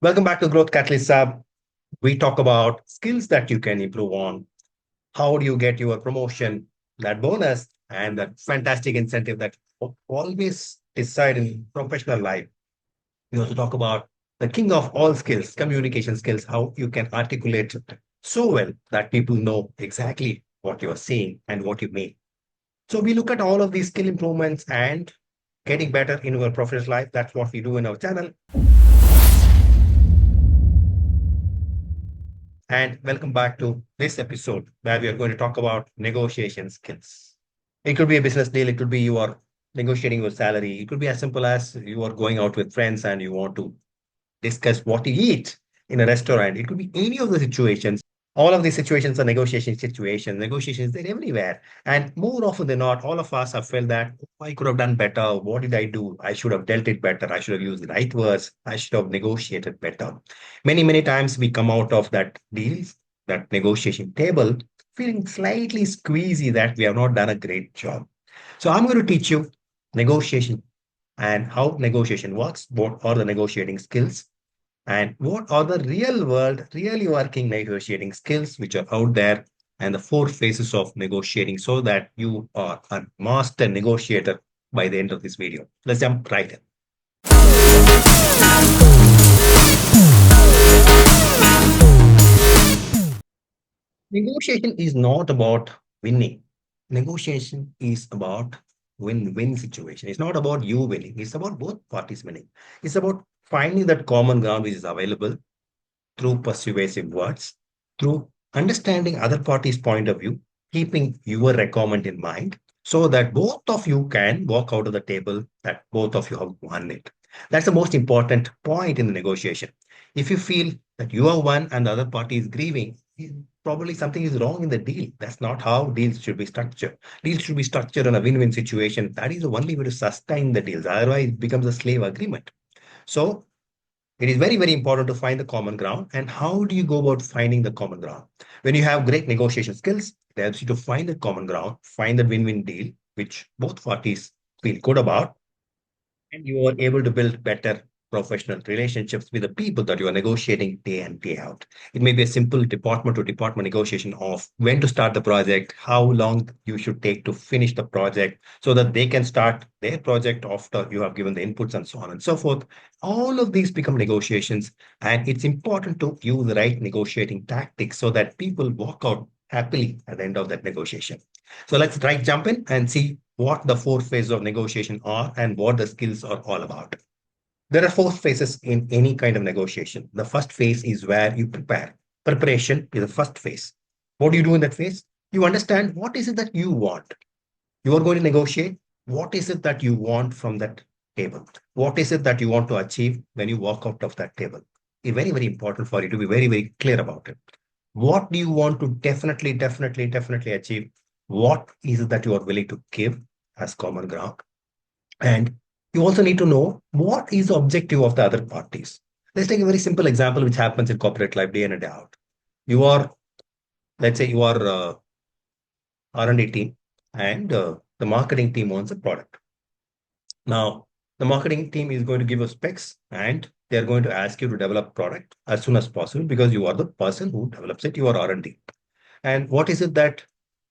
Welcome back to Growth Catalyst Sub. We talk about skills that you can improve on. How do you get your promotion, that bonus, and that fantastic incentive that always decide in professional life. We also talk about the king of all skills, communication skills, how you can articulate so well that people know exactly what you are saying and what you mean. So we look at all of these skill improvements and getting better in our professional life. That's what we do in our channel. And welcome back to this episode where we are going to talk about negotiation skills. It could be a business deal, it could be you are negotiating your salary, it could be as simple as you are going out with friends and you want to discuss what to eat in a restaurant. It could be any of the situations. All of these situations are negotiation situations. Negotiations, they're everywhere. And more often than not, all of us have felt that "Oh, I could have done better. What did I do? I should have dealt it better. I should have used the right words. I should have negotiated better. Many times we come out of that deals, that negotiation table, feeling slightly squeezy that we have not done a great job. So I'm going to teach you negotiation and how negotiation works, what are the negotiating skills, and what are the real world, really working negotiating skills which are out there, and the four phases of negotiating so that you are a master negotiator by the end of this video. Let's jump right in. Negotiation is not about winning. Negotiation is about win-win situation. It's not about you winning. It's about both parties winning. It's about finding that common ground which is available through persuasive words, through understanding other party's point of view, keeping your requirement in mind, so that both of you can walk out of the table that both of you have won it. That's the most important point in the negotiation. If you feel that you are one and the other party is grieving, probably something is wrong in the deal. That's not how deals should be structured. Deals should be structured in a win-win situation. That is the only way to sustain the deals. Otherwise, it becomes a slave agreement. So it is very important to find the common ground. And how do you go about finding the common ground? When you have great negotiation skills, it helps you to find the common ground, find the win-win deal, which both parties feel good about, and you are able to build better professional relationships with the people that you are negotiating day in, day out. It may be a simple department to department negotiation of when to start the project, how long you should take to finish the project so that they can start their project after you have given the inputs and so on and so forth. All of these become negotiations, and it's important to use the right negotiating tactics so that people walk out happily at the end of that negotiation. So let's try jump in and see what the four phases of negotiation are and what the skills are all about. There are four phases in any kind of negotiation. The first phase is where you prepare. Preparation is the first phase. What do you do in that phase? You understand what is it that you want. You are going to negotiate. What is it that you want from that table? What is it that you want to achieve when you walk out of that table? It's very important for you to be very clear about it. What do you want to definitely achieve? What is it that you are willing to give as common ground? And you also need to know what is the objective of the other parties. Let's take a very simple example which happens in corporate life day in and day out. You are, let's say you are R&D team and the marketing team wants a product. Now, the marketing team is going to give you specs and they're going to ask you to develop product as soon as possible because you are the person who develops it. You are R&D. And what is it that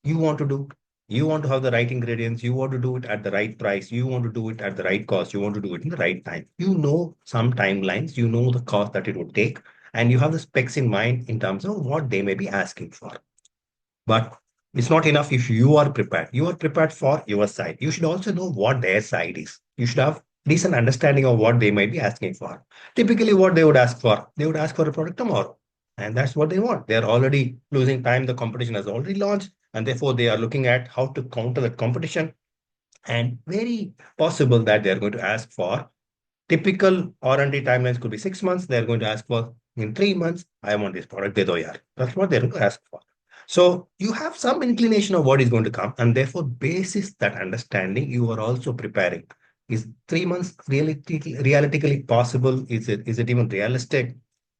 you want to do? You want to have the right ingredients. You want to do it at the right price. You want to do it at the right cost. You want to do it in the right time. You know some timelines. You know the cost that it would take. And you have the specs in mind in terms of what they may be asking for. But it's not enough if you are prepared. You are prepared for your side. You should also know what their side is. You should have decent understanding of what they might be asking for. Typically, what they would ask for, they would ask for a product tomorrow. And that's what they want. They're already losing time. The competition has already launched. And therefore, they are looking at how to counter that competition. And very possible that they're going to ask for typical R&D timelines could be 6 months. They're going to ask for in 3 months, I want this product. De do yaar. That's what they're going to ask for. So you have some inclination of what is going to come, and therefore, basis that understanding, you are also preparing. Is 3 months realistically possible? Is it even realistic,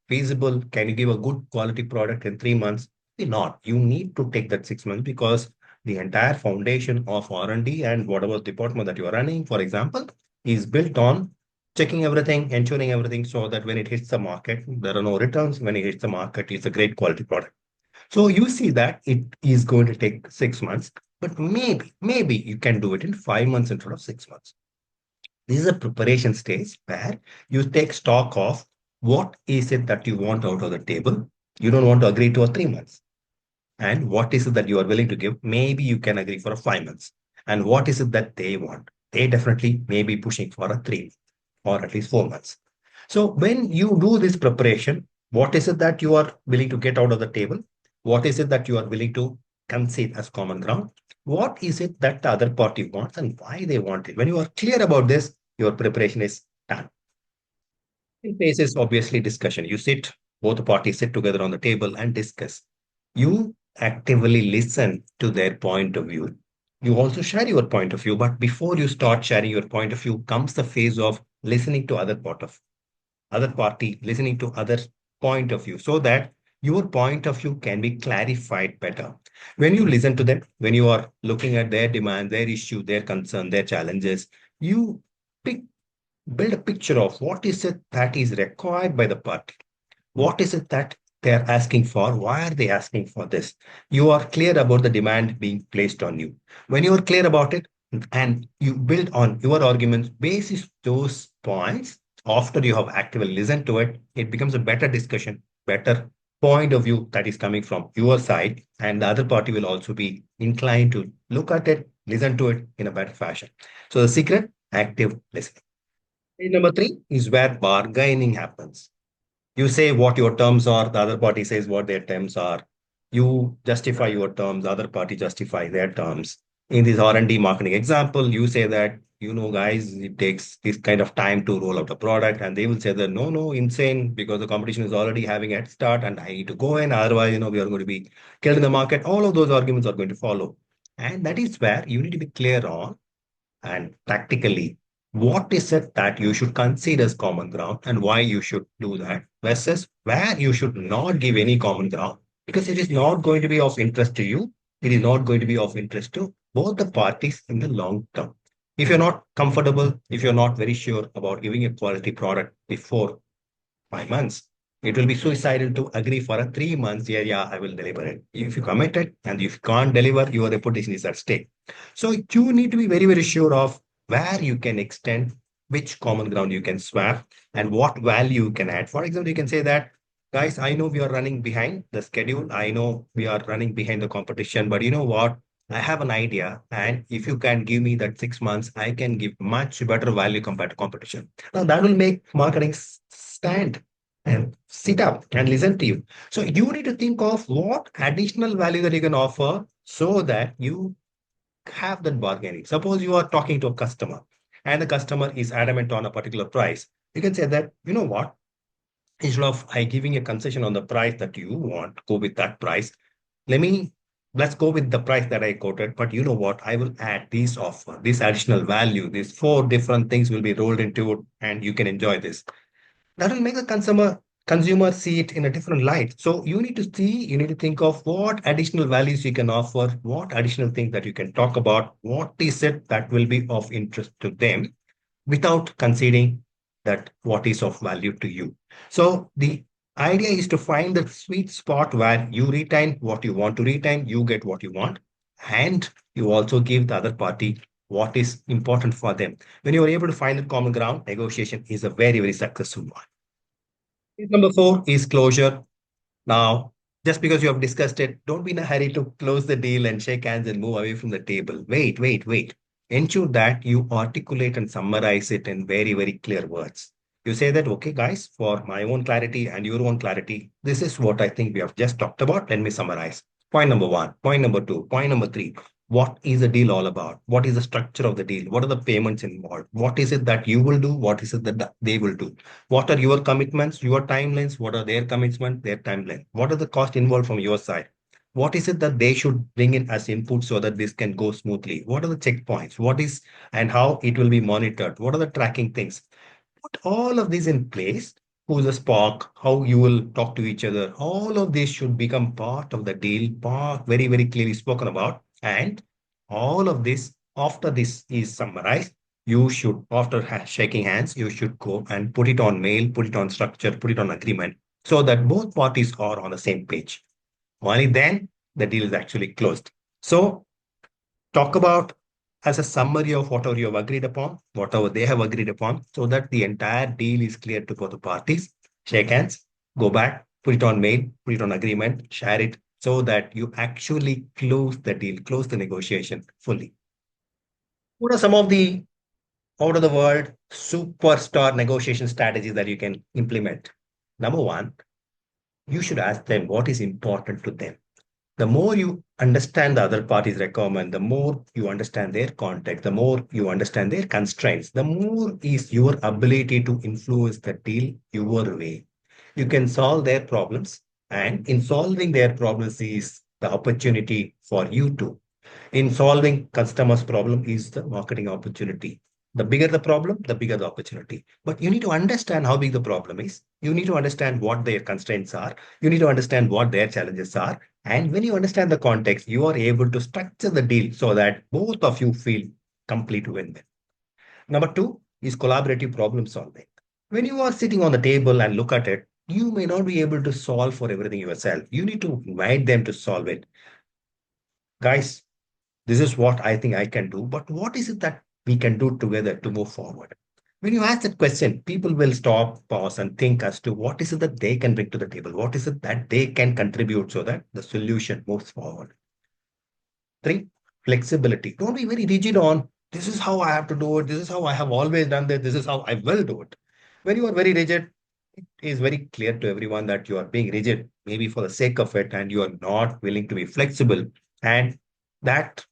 feasible? Can you give a good quality product in 3 months? Maybe not. You need to take that 6 months because the entire foundation of R&D and whatever department that you are running, for example, is built on checking everything, ensuring everything so that when it hits the market, there are no returns. When it hits the market, it's a great quality product. So you see that it is going to take 6 months, but maybe you can do it in 5 months instead of 6 months. This is a preparation stage where you take stock of what is it that you want out of the table. You don't want to agree to a 3 months. And what is it that you are willing to give? Maybe you can agree for a 5 months. And what is it that they want? They definitely may be pushing for a 3 or at least 4 months. So when you do this preparation, what is it that you are willing to get out of the table? What is it that you are willing to concede as common ground? What is it that the other party wants and why they want it? When you are clear about this, your preparation is done. In phase is obviously discussion. You sit, both parties sit together on the table and discuss. You actively listen to their point of view. You also share your point of view, but before you start sharing your point of view comes the phase of listening to other party, listening to other point of view so that your point of view can be clarified better. When you listen to them, when you are looking at their demand, their issue, their concern, their challenges, you pick build a picture of what is it that is required by the party. What is it that they're asking for? Why are they asking for this? You are clear about the demand being placed on you. When you are clear about it and you build on your arguments, basis those points, after you have actively listened to it, it becomes a better discussion, better point of view that is coming from your side. And the other party will also be inclined to look at it, listen to it in a better fashion. So the secret, active listening. Stage number three is where bargaining happens. You say what your terms are, the other party says what their terms are. You justify your terms, the other party justify their terms. In this R&D marketing example, you say that, guys, it takes this kind of time to roll out a product, and they will say that no, insane, because the competition is already having a head start, and I need to go in, otherwise, we are going to be killed in the market. All of those arguments are going to follow, and that is where you need to be clear on and practically what is it that you should consider as common ground and why you should do that versus where you should not give any common ground because it is not going to be of interest to you. It is not going to be of interest to both the parties in the long term. If you're not comfortable, if you're not very sure about giving a quality product before 5 months, it will be suicidal to agree for a 3 months. Yeah, I will deliver it. If you commit it and if you can't deliver, your reputation is at stake. So you need to be very, very sure of where you can extend, which common ground you can swap, and what value you can add. For example, you can say that, guys, I know we are running behind the schedule. I know we are running behind the competition, but you know what? I have an idea, and if you can give me that 6 months, I can give much better value compared to competition. Now that will make marketing stand and sit up and listen to you. So you need to think of what additional value that you can offer so that you have that bargaining. Suppose you are talking to a customer and the customer is adamant on a particular price. You can say that, you know what? Instead of I giving a concession on the price that you want, go with that price. Let me let's go with the price that I quoted. But you know what? I will add this offer, this additional value, these four different things will be rolled into it, and you can enjoy this. That will make the consumer see it in a different light. So you need to think of what additional values you can offer, what additional things that you can talk about, what is it that will be of interest to them without conceding that what is of value to you. So the idea is to find the sweet spot where you retain what you want to retain, you get what you want, and you also give the other party what is important for them. When you are able to find the common ground, negotiation is a very, very successful one. Number four is closure. Now, just because you have discussed it, don't be in a hurry to close the deal and shake hands and move away from the table. Wait. Ensure that you articulate and summarize it in very, very clear words. You say that, okay, guys, for my own clarity and your own clarity, this is what I think we have just talked about. Let me summarize. Point number one, point number two, point number three. What is the deal all about? What is the structure of the deal? What are the payments involved? What is it that you will do? What is it that they will do? What are your commitments, your timelines? What are their commitments, their timeline? What are the cost involved from your side? What is it that they should bring in as input so that this can go smoothly? What are the checkpoints? What is and how it will be monitored? What are the tracking things? Put all of these in place. Who's a spark? How you will talk to each other? All of this should become part of the deal, part very, very clearly spoken about. And all of this, after this is summarized, you should, after shaking hands, you should go and put it on mail, put it on structure, put it on agreement so that both parties are on the same page. Only then the deal is actually closed. So talk about as a summary of whatever you have agreed upon, whatever they have agreed upon, so that the entire deal is clear to both the parties. Shake hands, go back, put it on mail, put it on agreement, share it so that you actually close the deal, close the negotiation fully. What are some of the out of the world superstar negotiation strategies that you can implement? Number one, you should ask them what is important to them. The more you understand the other party's requirement, the more you understand their context, the more you understand their constraints, the more is your ability to influence the deal your way. You can solve their problems, and in solving their problems is the opportunity for you to in solving customers' problem is the marketing opportunity. The bigger the problem, the bigger the opportunity. But you need to understand how big the problem is. You need to understand what their constraints are. You need to understand what their challenges are. And when you understand the context, you are able to structure the deal so that both of you feel complete win-win. Number two is collaborative problem solving. When you are sitting on the table and look at it, you may not be able to solve for everything yourself. You need to invite them to solve it. Guys, this is what I think I can do, but what is it that we can do together to move forward? When you ask that question, people will stop, pause, and think as to what is it that they can bring to the table? What is it that they can contribute so that the solution moves forward? Three, flexibility. Don't be very rigid on this is how I have to do it. This is how I have always done this. This is how I will do it. When you are very rigid, it is very clear to everyone that you are being rigid, maybe for the sake of it, and you are not willing to be flexible. And that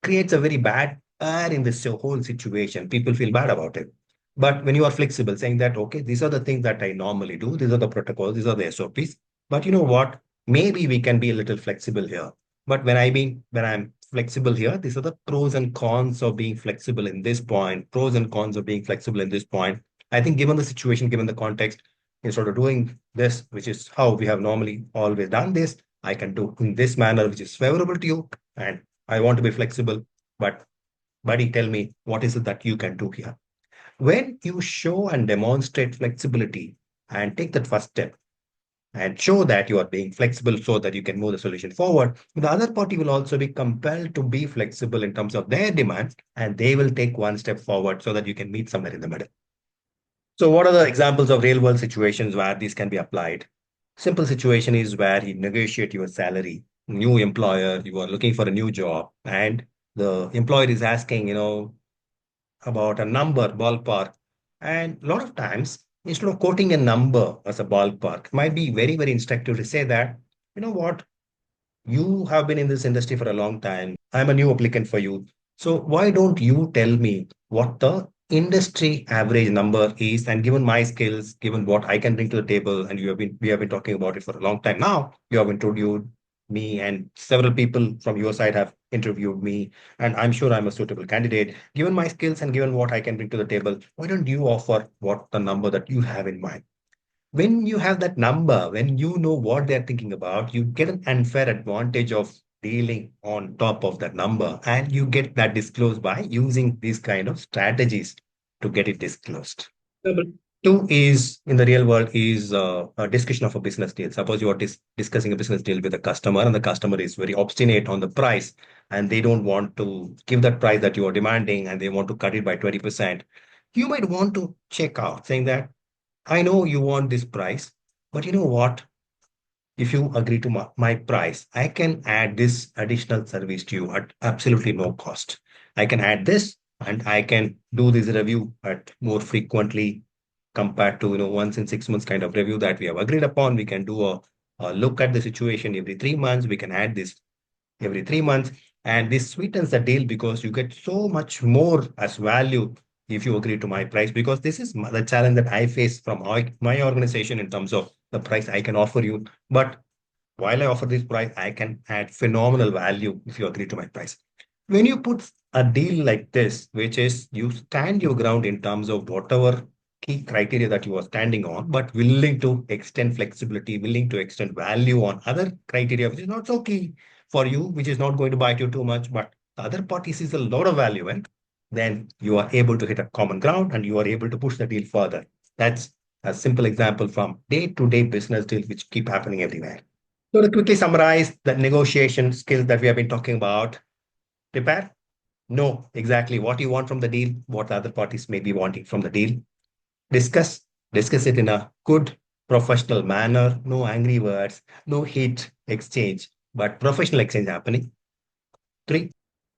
creates a very bad air in this whole situation. People feel bad about it. But when you are flexible, saying that, okay, these are the things that I normally do, these are the protocols, these are the SOPs. But you know what? Maybe we can be a little flexible here. But when I'm flexible here, these are the pros and cons of being flexible in this point, pros and cons of being flexible in this point. I think given the situation, given the context, instead of doing this, which is how we have normally always done this, I can do in this manner, which is favorable to you. And I want to be flexible, but buddy, tell me, what is it that you can do here? When you show and demonstrate flexibility and take that first step and show that you are being flexible so that you can move the solution forward, the other party will also be compelled to be flexible in terms of their demands and they will take one step forward so that you can meet somewhere in the middle. So, what are the examples of real world situations where these can be applied? Simple situation is where you negotiate your salary, new employer, you are looking for a new job, and the employer is asking, about a number, ballpark. And a lot of times, instead of quoting a number as a ballpark, it might be very, very instructive to say that, you know what, you have been in this industry for a long time. I'm a new applicant for you. So why don't you tell me what the industry average number is? And given my skills, given what I can bring to the table, and we have been talking about it for a long time now, you have interviewed me and several people from your side have interviewed me, and I'm sure I'm a suitable candidate. Given my skills and given what I can bring to the table, why don't you offer what the number that you have in mind? When you have that number, when you know what they're thinking about, you get an unfair advantage of dealing on top of that number. And you get that disclosed by using these kind of strategies to get it disclosed. Number two is in the real world is a discussion of a business deal. Suppose you are discussing a business deal with a customer and the customer is very obstinate on the price and they don't want to give that price that you are demanding and they want to cut it by 20%. You might want to check out saying that I know you want this price, but you know what? If you agree to my price, I can add this additional service to you at absolutely no cost. I can add this and I can do this review at more frequently compared to, once in 6 months kind of review that we have agreed upon. We can do a look at the situation every 3 months. We can add this every 3 months. And this sweetens the deal because you get so much more as value if you agree to my price. Because this is the challenge that I face from my organization in terms of the price I can offer you. But while I offer this price, I can add phenomenal value if you agree to my price. When you put a deal like this, which is you stand your ground in terms of whatever key criteria that you are standing on, but willing to extend flexibility, willing to extend value on other criteria, which is not so key for you, which is not going to bite you too much, but the other party sees a lot of value in. then you are able to hit a common ground and you are able to push the deal further. That's a simple example from day-to-day business deals which keep happening everywhere. So to quickly summarize the negotiation skills that we have been talking about, prepare, know exactly what you want from the deal, what the other parties may be wanting from the deal. Discuss, discuss it in a good professional manner, no angry words, no heat exchange, but professional exchange happening. Three,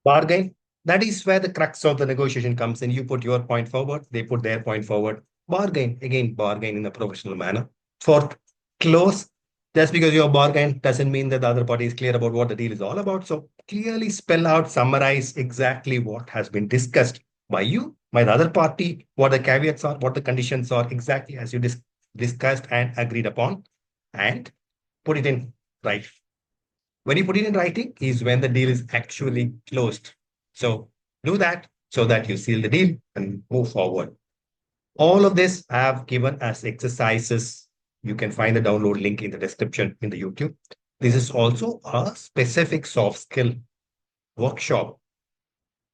bargain. That is where the crux of the negotiation comes in. You put your point forward, they put their point forward. Bargain, again, bargain in a professional manner. Fourth, close. Just because you bargain doesn't mean that the other party is clear about what the deal is all about. So clearly spell out, summarize exactly what has been discussed by you, by the other party, what the caveats are, what the conditions are, exactly as you discussed and agreed upon, and put it in right. When you put it in writing is when the deal is actually closed. So do that so that you seal the deal and move forward. All of this I have given as exercises. You can find the download link in the description in the YouTube. This is also a specific soft skill workshop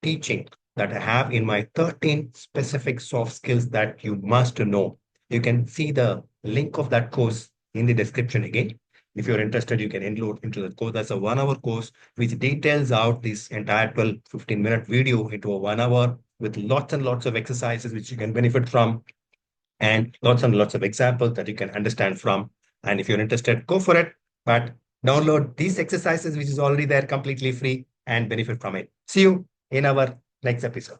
teaching that I have in my 13 specific soft skills that you must know. You can see the link of that course in the description again. If you're interested, you can enroll into the course. That's a 1 hour course which details out this entire 12, 15-minute video into a 1 hour with lots and lots of exercises which you can benefit from and lots and lots of examples that you can understand from. And if you're interested, go for it. But download these exercises, which is already there completely free, and benefit from it. See you in our next episode.